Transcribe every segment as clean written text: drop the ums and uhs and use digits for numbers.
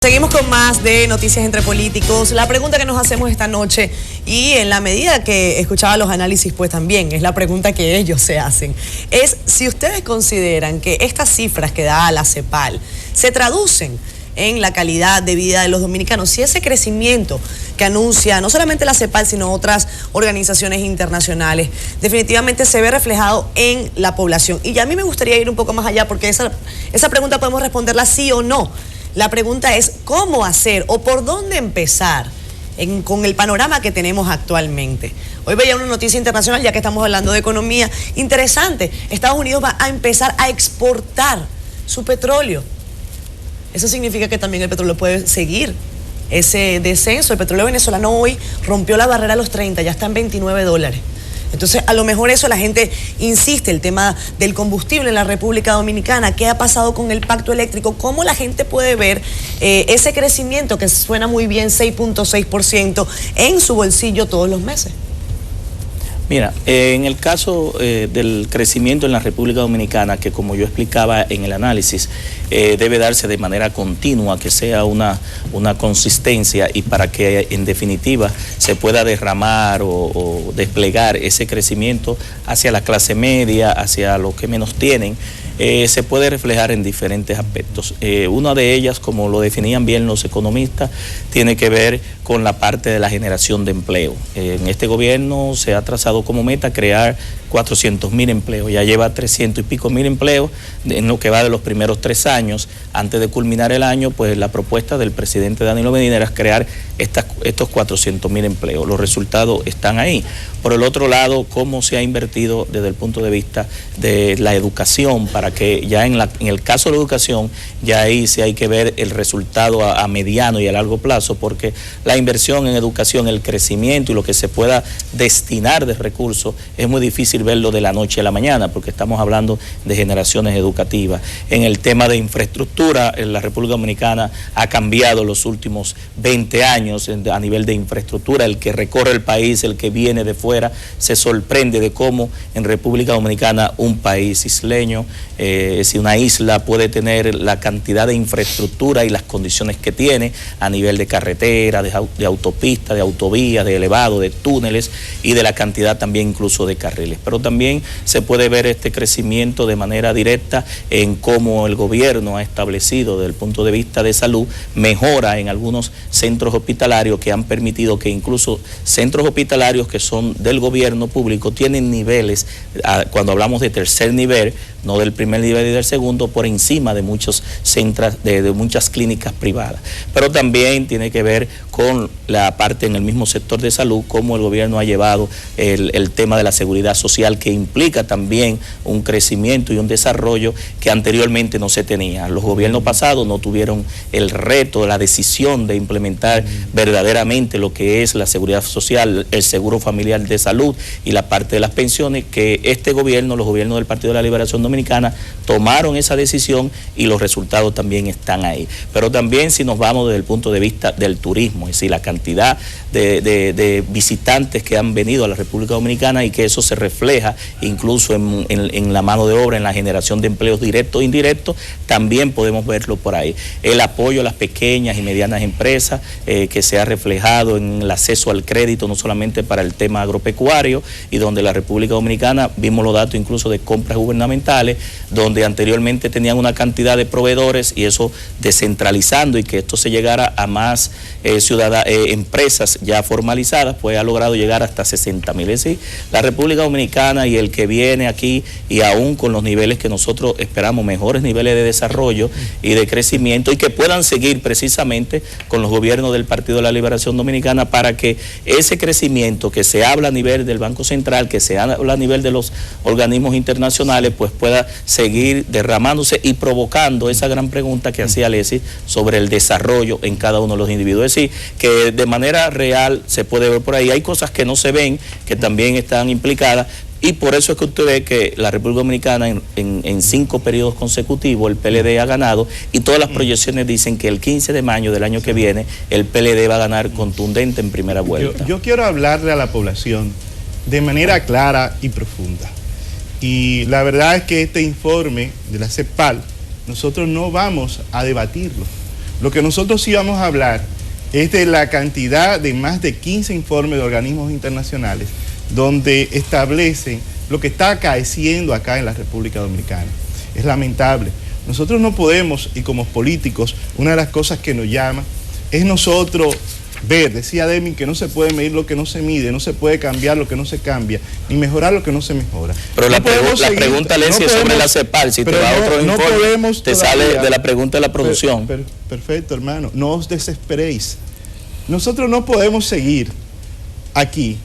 Seguimos con más de Noticias entre Políticos. La pregunta que nos hacemos esta noche, y en la medida que escuchaba los análisis, pues también es la pregunta que ellos se hacen, es si ustedes consideran que estas cifras que da la CEPAL se traducen en la calidad de vida de los dominicanos, si ese crecimiento que anuncia no solamente la CEPAL, sino otras organizaciones internacionales, definitivamente se ve reflejado en la población. Y ya a mí me gustaría ir un poco más allá, porque esa pregunta podemos responderla sí o no. La pregunta es cómo hacer o por dónde empezar con el panorama que tenemos actualmente. Hoy veía una noticia internacional, ya que estamos hablando de economía, interesante. Estados Unidos va a empezar a exportar su petróleo. Eso significa que también el petróleo puede seguir ese descenso. El petróleo venezolano hoy rompió la barrera a los 30, ya está en $29. Entonces, a lo mejor eso la gente insiste, el tema del combustible en la República Dominicana, ¿qué ha pasado con el pacto eléctrico? ¿Cómo la gente puede ver ese crecimiento que suena muy bien, 6.6% en su bolsillo todos los meses? Mira, en el caso del crecimiento en la República Dominicana, que como yo explicaba en el análisis, debe darse de manera continua, que sea una consistencia, y para que en definitiva se pueda derramar o desplegar ese crecimiento hacia la clase media, hacia los que menos tienen, se puede reflejar en diferentes aspectos. Una de ellas, como lo definían bien los economistas, tiene que ver con la parte de la generación de empleo. En este gobierno se ha trazado como meta crear 400.000 empleos, ya lleva 300 y pico mil empleos en lo que va de los primeros 3 años. Antes de culminar el año, pues la propuesta del presidente Danilo Medina era crear estos 400.000 empleos. Los resultados están ahí. Por el otro lado, cómo se ha invertido desde el punto de vista de la educación, para que ya en el caso de la educación, ya ahí sí hay que ver el resultado a mediano y a largo plazo, porque la inversión en educación, el crecimiento y lo que se pueda destinar de recursos, es muy difícil verlo de la noche a la mañana, porque estamos hablando de generaciones educativas. En el tema de infraestructura, la República Dominicana ha cambiado los últimos 20 años a nivel de infraestructura. El que recorre el país, el que viene de fuera, se sorprende de cómo en República Dominicana, un país isleño, si una isla puede tener la cantidad de infraestructura y las condiciones que tiene a nivel de carretera, de autopista, de autovías, de elevado, de túneles, y de la cantidad también incluso de carriles. Pero también se puede ver este crecimiento de manera directa en cómo el gobierno ha establecido, desde el punto de vista de salud, mejora en algunos centros hospitalarios que han permitido que incluso centros hospitalarios que son del gobierno público tienen niveles, cuando hablamos de tercer nivel, no del primer nivel y del segundo, por encima de muchos centros, de muchas clínicas privadas. Pero también tiene que ver con la parte en el mismo sector de salud, cómo el gobierno ha llevado el tema de la seguridad social, que implica también un crecimiento y un desarrollo que anteriormente no se tenía. Los gobiernos pasados no tuvieron el reto, la decisión de implementar verdaderamente lo que es la seguridad social, el seguro familiar de salud y la parte de las pensiones, que este gobierno, los gobiernos del Partido de la Liberación Dominicana, tomaron esa decisión y los resultados también están ahí. Pero también, si nos vamos desde el punto de vista del turismo, es decir, la cantidad de visitantes que han venido a la República Dominicana, y que eso se refleja incluso en la mano de obra, en la generación de empleos directos e indirectos, también podemos verlo por ahí. El apoyo a las pequeñas y medianas empresas, que se ha reflejado en el acceso al crédito, no solamente para el tema agropecuario, y donde la República Dominicana, vimos los datos incluso de compras gubernamentales, donde anteriormente tenían una cantidad de proveedores, y eso descentralizando, y que esto se llegara a más empresas ya formalizadas, pues ha logrado llegar hasta 60.000. Es decir, la República Dominicana y el que viene aquí, y aún con los niveles que nosotros esperamos, mejores niveles de desarrollo y de crecimiento, y que puedan seguir precisamente con los gobiernos del Partido de la Liberación Dominicana, para que ese crecimiento que se habla a nivel del Banco Central, que se habla a nivel de los organismos internacionales, pues pueda seguir derramándose y provocando esa gran pregunta que hacía Alexis sobre el desarrollo en cada uno de los individuos. Es decir, que de manera real se puede ver por ahí. Hay cosas que no se ven, que también están implicadas, y por eso es que usted ve que la República Dominicana en 5 periodos consecutivos el PLD ha ganado, y todas las proyecciones dicen que el 15 de mayo del año que viene el PLD va a ganar contundente en primera vuelta. Yo quiero hablarle a la población de manera clara y profunda. Y la verdad es que este informe de la CEPAL nosotros no vamos a debatirlo, Lo que nosotros sí vamos a hablar es de la cantidad de más de 15 informes de organismos internacionales donde establecen lo que está acaeciendo acá en la República Dominicana. Es lamentable. Nosotros no podemos, y como políticos, una de las cosas que nos llama es nosotros ver, decía Deming, que no se puede medir lo que no se mide, no se puede cambiar lo que no se cambia, ni mejorar lo que no se mejora. Pero no la pregunta, Leslie, es sobre la CEPAL. Si te va a otro informe, te sale de la pregunta de la producción. Perfecto, hermano. No os desesperéis. Nosotros no podemos seguir aquí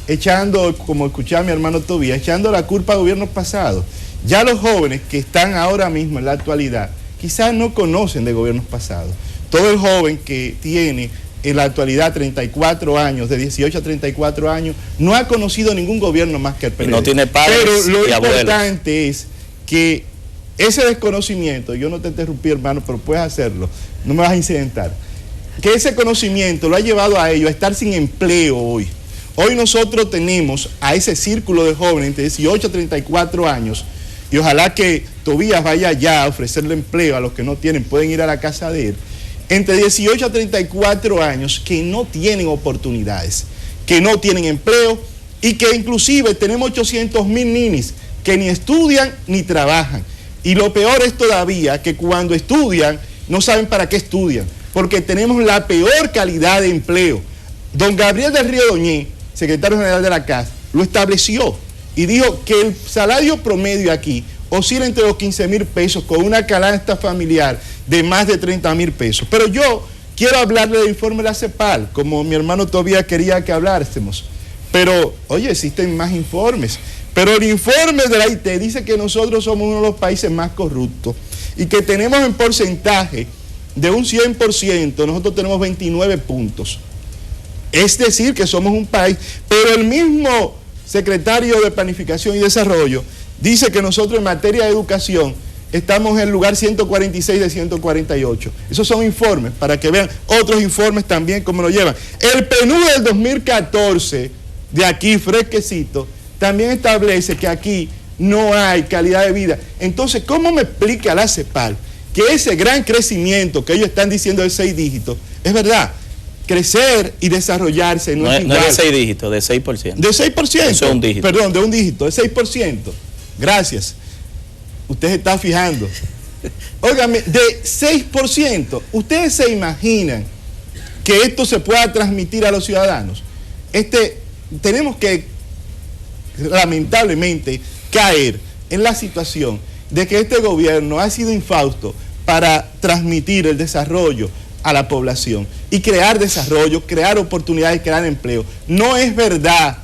echando, como escuchaba mi hermano Tobías, echando la culpa a gobiernos pasados. Ya los jóvenes que están ahora mismo en la actualidad quizás no conocen de gobiernos pasados. Todo el joven que tiene en la actualidad 34 años, de 18 a 34 años, no ha conocido ningún gobierno más que el PLD. Y no tiene padres y abuelos. Pero lo importante es que ese desconocimiento, yo no te interrumpí, hermano, pero puedes hacerlo, no me vas a incidentar, que ese conocimiento lo ha llevado a ellos a estar sin empleo hoy. Hoy nosotros tenemos a ese círculo de jóvenes entre 18 a 34 años, y ojalá que Tobías vaya allá a ofrecerle empleo a los que no tienen, pueden ir a la casa de él, entre 18 a 34 años que no tienen oportunidades, que no tienen empleo, y que inclusive tenemos 800,000 ninis que ni estudian ni trabajan. Y lo peor es todavía que cuando estudian no saben para qué estudian, porque tenemos la peor calidad de empleo. Don Gabriel del Río Doñé, secretario general de la CAS, lo estableció y dijo que el salario promedio aquí oscila entre los 15,000 pesos con una canasta familiar de más de 30,000 pesos. Pero yo quiero hablarle del informe de la CEPAL, como mi hermano todavía quería que hablásemos. Pero, oye, existen más informes. Pero el informe de la IT dice que nosotros somos uno de los países más corruptos y que tenemos en porcentaje de un 100%, nosotros tenemos 29 puntos. Es decir, que somos un país, pero el mismo secretario de Planificación y Desarrollo dice que nosotros en materia de educación estamos en el lugar 146 de 148. Esos son informes, para que vean otros informes también cómo lo llevan. El PNUD del 2014, de aquí fresquecito, también establece que aquí no hay calidad de vida. Entonces, ¿cómo me explica la CEPAL que ese gran crecimiento que ellos están diciendo de 6 dígitos, es verdad? Crecer y desarrollarse no es igual. No es de 6 dígitos, de 6%. De 6%. Eso es un dígito. Perdón, de un dígito, de 6%. Gracias. Usted se está fijando. Óigame, de 6%, ¿ustedes se imaginan que esto se pueda transmitir a los ciudadanos? Tenemos que, lamentablemente, caer en la situación de que este gobierno ha sido infausto para transmitir el desarrollo a la población y crear desarrollo, crear oportunidades, crear empleo. No es verdad.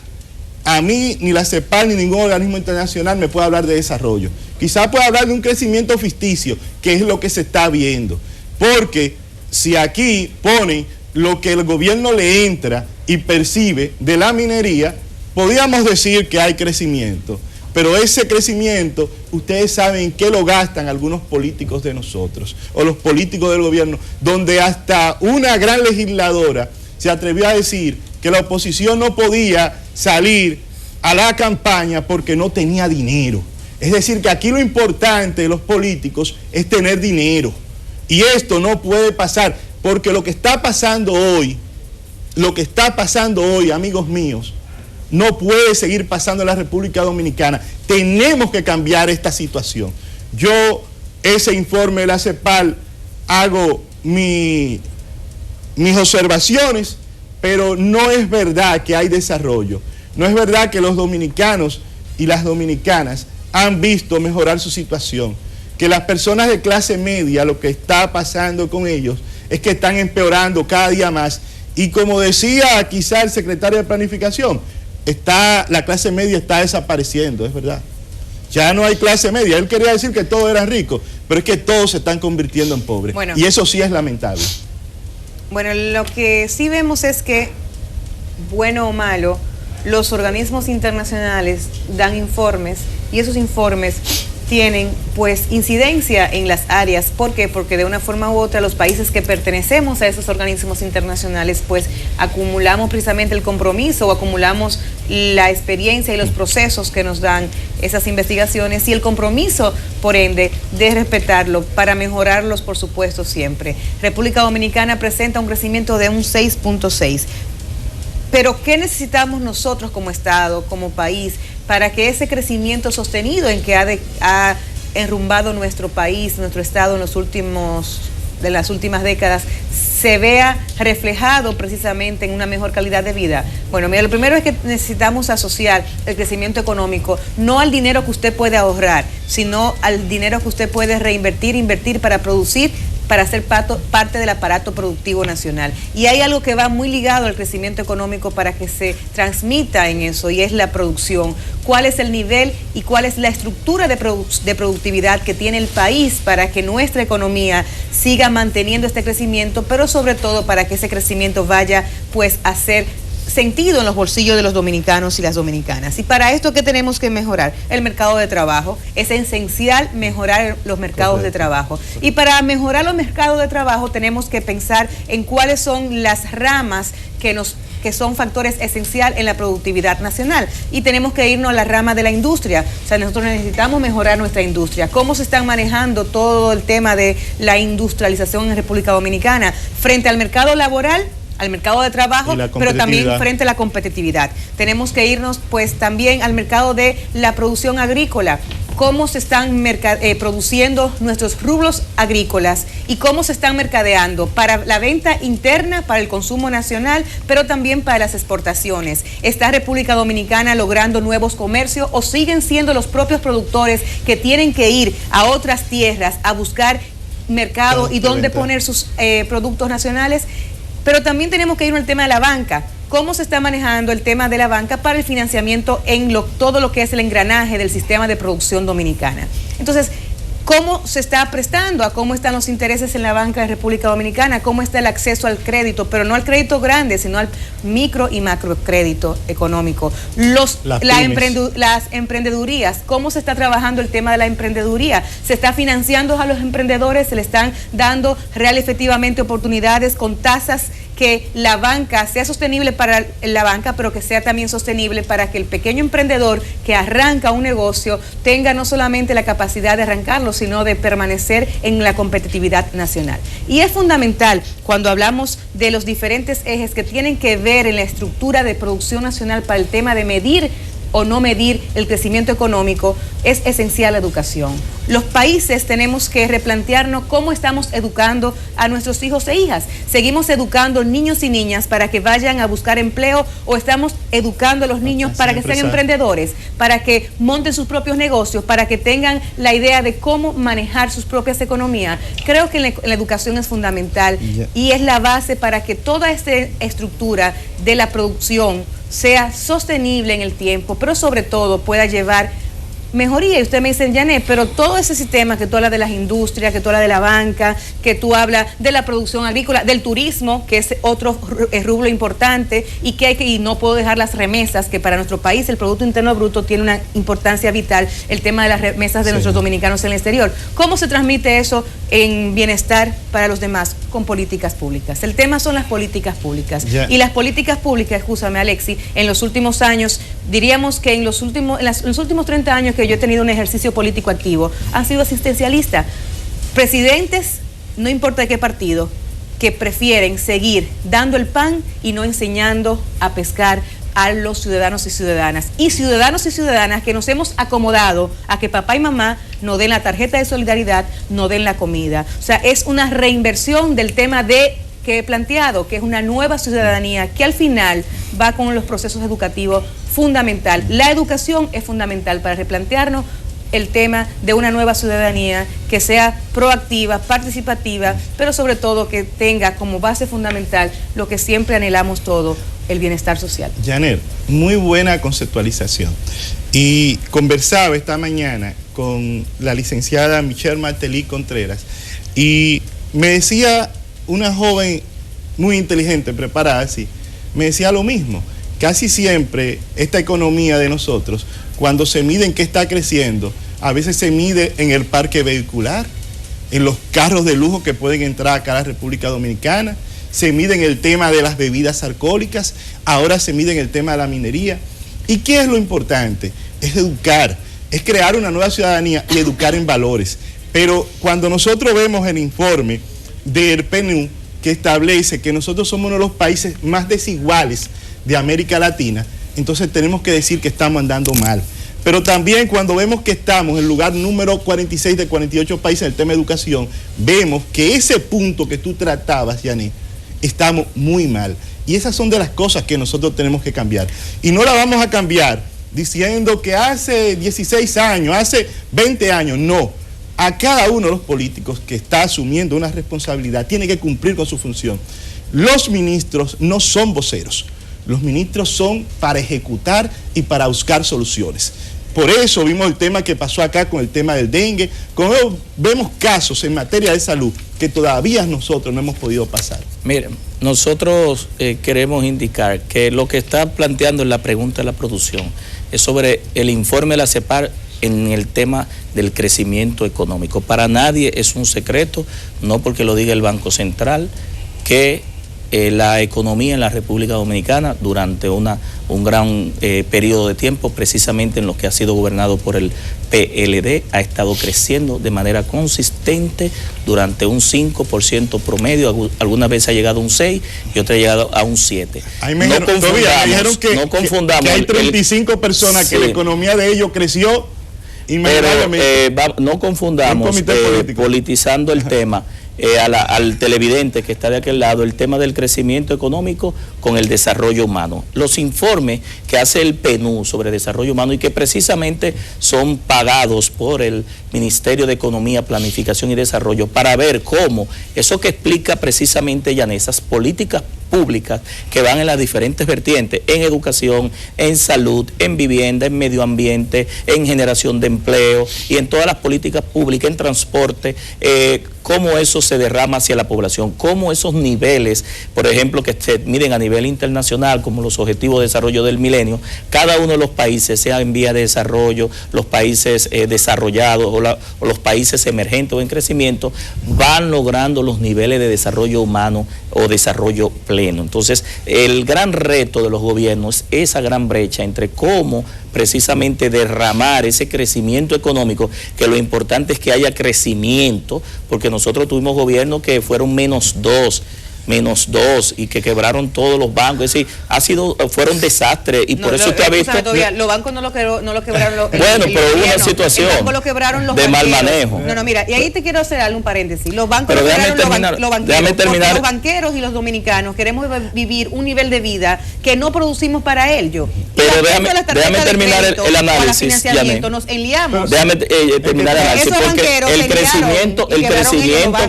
A mí, ni la CEPAL, ni ningún organismo internacional me puede hablar de desarrollo. Quizá pueda hablar de un crecimiento ficticio, que es lo que se está viendo. Porque si aquí ponen lo que el gobierno le entra y percibe de la minería, podríamos decir que hay crecimiento. Pero ese crecimiento, ustedes saben en qué lo gastan algunos políticos de nosotros, o los políticos del gobierno, donde hasta una gran legisladora se atrevió a decir que la oposición no podía salir a la campaña porque no tenía dinero. Es decir, que aquí lo importante de los políticos es tener dinero. Y esto no puede pasar, porque lo que está pasando hoy, amigos míos, no puede seguir pasando en la República Dominicana. Tenemos que cambiar esta situación. Yo, ese informe de la CEPAL, hago mis observaciones, pero no es verdad que hay desarrollo. No es verdad que los dominicanos y las dominicanas han visto mejorar su situación. Que las personas de clase media, lo que está pasando con ellos es que están empeorando cada día más. Y como decía quizá el secretario de Planificación, la clase media está desapareciendo, es verdad. Ya no hay clase media. Él quería decir que todos eran ricos, pero es que todos se están convirtiendo en pobres. Bueno, y eso sí es lamentable. Bueno, lo que sí vemos es que, bueno o malo, los organismos internacionales dan informes y esos informes tienen pues incidencia en las áreas. ¿Por qué? Porque de una forma u otra los países que pertenecemos a esos organismos internacionales pues acumulamos precisamente el compromiso o acumulamos la experiencia y los procesos que nos dan esas investigaciones y el compromiso, por ende, de respetarlo para mejorarlos, por supuesto, siempre. República Dominicana presenta un crecimiento de un 6.6. Pero ¿qué necesitamos nosotros como Estado, como país, para que ese crecimiento sostenido en que ha enrumbado nuestro país, nuestro Estado en de las últimas décadas, se vea reflejado precisamente en una mejor calidad de vida? Bueno, mira, lo primero es que necesitamos asociar el crecimiento económico no al dinero que usted puede ahorrar, sino al dinero que usted puede invertir para producir, para ser parte del aparato productivo nacional. Y hay algo que va muy ligado al crecimiento económico para que se transmita en eso, y es la producción. ¿Cuál es el nivel y cuál es la estructura de productividad que tiene el país para que nuestra economía siga manteniendo este crecimiento, pero sobre todo para que ese crecimiento vaya pues a ser sentido en los bolsillos de los dominicanos y las dominicanas? Y para esto, ¿qué tenemos que mejorar? El mercado de trabajo. Es esencial mejorar los mercados de trabajo. Y para mejorar los mercados de trabajo tenemos que pensar en cuáles son las ramas que son factores esenciales en la productividad nacional. Y tenemos que irnos a la rama de la industria. O sea, nosotros necesitamos mejorar nuestra industria. ¿Cómo se están manejando todo el tema de la industrialización en República Dominicana frente al mercado laboral, al mercado de trabajo, pero también frente a la competitividad? Tenemos que irnos pues también al mercado de la producción agrícola. Cómo se están produciendo nuestros rubros agrícolas y cómo se están mercadeando para la venta interna, para el consumo nacional, pero también para las exportaciones. ¿Está República Dominicana logrando nuevos comercios o siguen siendo los propios productores que tienen que ir a otras tierras a buscar mercado y dónde poner sus productos nacionales? Pero también tenemos que ir al tema de la banca. ¿Cómo se está manejando el tema de la banca para el financiamiento en todo lo que es el engranaje del sistema de producción dominicana? Entonces, ¿cómo se está prestando? ¿A cómo están los intereses en la banca de República Dominicana? ¿Cómo está el acceso al crédito? Pero no al crédito grande, sino al micro y macrocrédito económico. Las emprendedurías. ¿Cómo se está trabajando el tema de la emprendeduría? ¿Se está financiando a los emprendedores? ¿Se le están dando real efectivamente oportunidades con tasas que la banca sea sostenible para la banca, pero que sea también sostenible para que el pequeño emprendedor que arranca un negocio tenga no solamente la capacidad de arrancarlo, sino de permanecer en la competitividad nacional? Y es fundamental cuando hablamos de los diferentes ejes que tienen que ver en la estructura de producción nacional para el tema de medir o no medir el crecimiento económico, es esencial la educación. Los países tenemos que replantearnos cómo estamos educando a nuestros hijos e hijas. ¿Seguimos educando niños y niñas para que vayan a buscar empleo o estamos educando a los niños para que sean emprendedores, para que monten sus propios negocios, para que tengan la idea de cómo manejar sus propias economías? Creo que la educación es fundamental y es la base para que toda esta estructura de la producción sea sostenible en el tiempo, pero sobre todo pueda llevar mejoría. Y usted me dice, Janet, pero todo ese sistema que tú hablas de las industrias, que tú hablas de la banca, que tú hablas de la producción agrícola, del turismo, que es otro rubro importante, y no puedo dejar las remesas, que para nuestro país el Producto Interno Bruto tiene una importancia vital, el tema de las remesas de nuestros dominicanos en el exterior. ¿Cómo se transmite eso en bienestar para los demás? Con políticas públicas. El tema son las políticas públicas. Y las políticas públicas, escúchame Alexi, en los últimos años, diríamos que en los últimos 30 años que yo he tenido un ejercicio político activo, han sido asistencialistas. Presidentes, no importa de qué partido, que prefieren seguir dando el pan y no enseñando a pescar a los ciudadanos y ciudadanas. Y ciudadanos y ciudadanas que nos hemos acomodado a que papá y mamá nos den la tarjeta de solidaridad, nos den la comida. O sea, es una reinversión del tema que he planteado, que es una nueva ciudadanía que al final va con los procesos educativos fundamental. La educación es fundamental para replantearnos el tema de una nueva ciudadanía que sea proactiva, participativa, pero sobre todo que tenga como base fundamental lo que siempre anhelamos todo, el bienestar social. Janet, muy buena conceptualización. Y conversaba esta mañana con la licenciada Michelle Martelly Contreras y me decía una joven muy inteligente, preparada, sí, me decía lo mismo. Casi siempre esta economía de nosotros, cuando se mide en qué está creciendo, a veces se mide en el parque vehicular, en los carros de lujo que pueden entrar acá a la República Dominicana, se mide en el tema de las bebidas alcohólicas, ahora se mide en el tema de la minería. ¿Y qué es lo importante? Es educar, es crear una nueva ciudadanía y educar en valores. Pero cuando nosotros vemos el informe del PNUD que establece que nosotros somos uno de los países más desiguales de América Latina, entonces tenemos que decir que estamos andando mal. Pero también cuando vemos que estamos en el lugar número 46 de 48 países en el tema de educación, vemos que ese punto que tú tratabas, Yané, estamos muy mal. Y esas son de las cosas que nosotros tenemos que cambiar. Y no la vamos a cambiar diciendo que hace 16 años, hace 20 años, no. A cada uno de los políticos que está asumiendo una responsabilidad tiene que cumplir con su función. Los ministros no son voceros. Los ministros son para ejecutar y para buscar soluciones. Por eso vimos el tema que pasó acá con el tema del dengue. Vemos casos en materia de salud que todavía nosotros no hemos podido pasar. Miren, nosotros queremos indicar que lo que está planteando en la pregunta de la producción es sobre el informe de la CEPAL en el tema del crecimiento económico. Para nadie es un secreto, no porque lo diga el Banco Central, que la economía en la República Dominicana durante un gran periodo de tiempo, precisamente en lo que ha sido gobernado por el PLD, ha estado creciendo de manera consistente durante un 5% promedio, algunas veces ha llegado a un 6% y otras ha llegado a un 7%. No confundamos que hay 35 personas que la economía de ellos creció inmediatamente. Pero no confundamos politizando el tema. Al televidente que está de aquel lado, el tema del crecimiento económico con el desarrollo humano. Los informes que hace el PNUD sobre desarrollo humano y que precisamente son pagados por el Ministerio de Economía, Planificación y Desarrollo para ver cómo eso que explica precisamente Yané, esas políticas públicas que van en las diferentes vertientes, en educación, en salud, en vivienda, en medio ambiente, en generación de empleo y en todas las políticas públicas, en transporte, cómo eso se derrama hacia la población, cómo esos niveles, por ejemplo, que se miden a nivel internacional, como los objetivos de desarrollo del milenio, cada uno de los países, sea en vía de desarrollo, los países desarrollados o los países emergentes o en crecimiento, van logrando los niveles de desarrollo humano o desarrollo pleno. Entonces, el gran reto de los gobiernos es esa gran brecha entre cómo precisamente derramar ese crecimiento económico, que lo importante es que haya crecimiento, porque nosotros tuvimos gobiernos que fueron -2 y que quebraron todos los bancos, es decir, fueron desastres y por eso usted ha visto... Los bancos no lo quebraron bueno, pero hubo una situación de mal manejo. No, mira, y ahí te quiero hacer un paréntesis. Los bancos lo quebraron los banqueros y los dominicanos queremos vivir un nivel de vida que no producimos para ello. Pero déjame terminar el análisis, nos enliamos. Déjame terminar el análisis, porque el crecimiento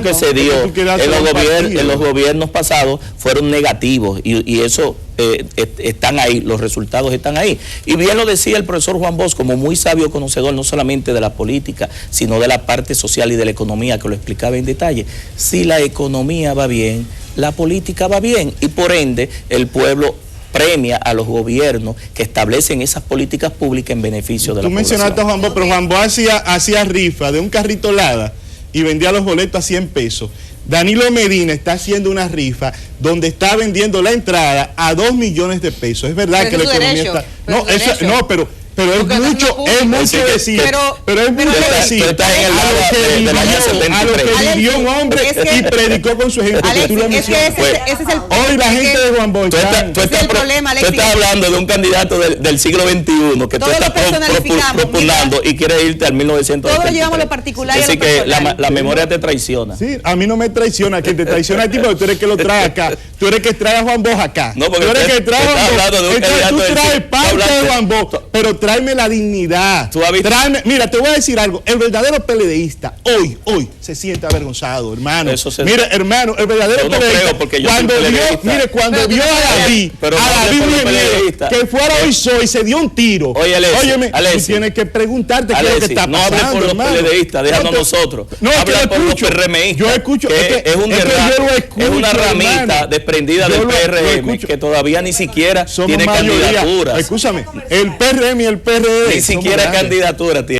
que se dio en los gobiernos pasados fueron negativos y eso están ahí, los resultados están ahí. Y bien lo decía el profesor Juan Bosch, como muy sabio conocedor no solamente de la política, sino de la parte social y de la economía, que lo explicaba en detalle. Si la economía va bien, la política va bien y por ende el pueblo premia a los gobiernos que establecen esas políticas públicas en beneficio de la población. Tú mencionaste a Juan Bosch, pero Juan Bosch hacía rifa de un carrito Lada y vendía los boletos a 100 pesos. Danilo Medina está haciendo una rifa donde está vendiendo la entrada a 2 millones de pesos. Es verdad que la economía está... Pero es mucho decir. Pero es mucho decir. A lo que vivió un hombre y predicó con su ejemplo. Hoy la gente de Juan Bosch. Tú estás hablando de un candidato del siglo XXI que tú estás propugnando y quieres irte al 1983. Todos llevamos lo particular. Así que la memoria te traiciona. Sí, a mí no me traiciona. Quien te traiciona a ti, porque tú eres que lo trae acá. Tú eres que trae a Juan Bosch acá. No, porque tú eres que trae a Juan Bosch. Entonces tú traes parte de Juan Bosch, pero tráeme la dignidad. Mira, te voy a decir algo. El verdadero PLDista hoy se siente avergonzado, hermano. Mira, hermano, el verdadero PLDista. Cuando vio a David que fuera hoy se dio un tiro. Óyeme, tú tienes que preguntarte qué es lo que está pasando. No hables por los PLDistas, déjanos nosotros. Habla por los PRMistas. Yo escucho. Es una ramita desprendida del PRM que todavía ni siquiera tiene candidatura. Escúchame, el PRM y el PRD ni siquiera candidatura tiene.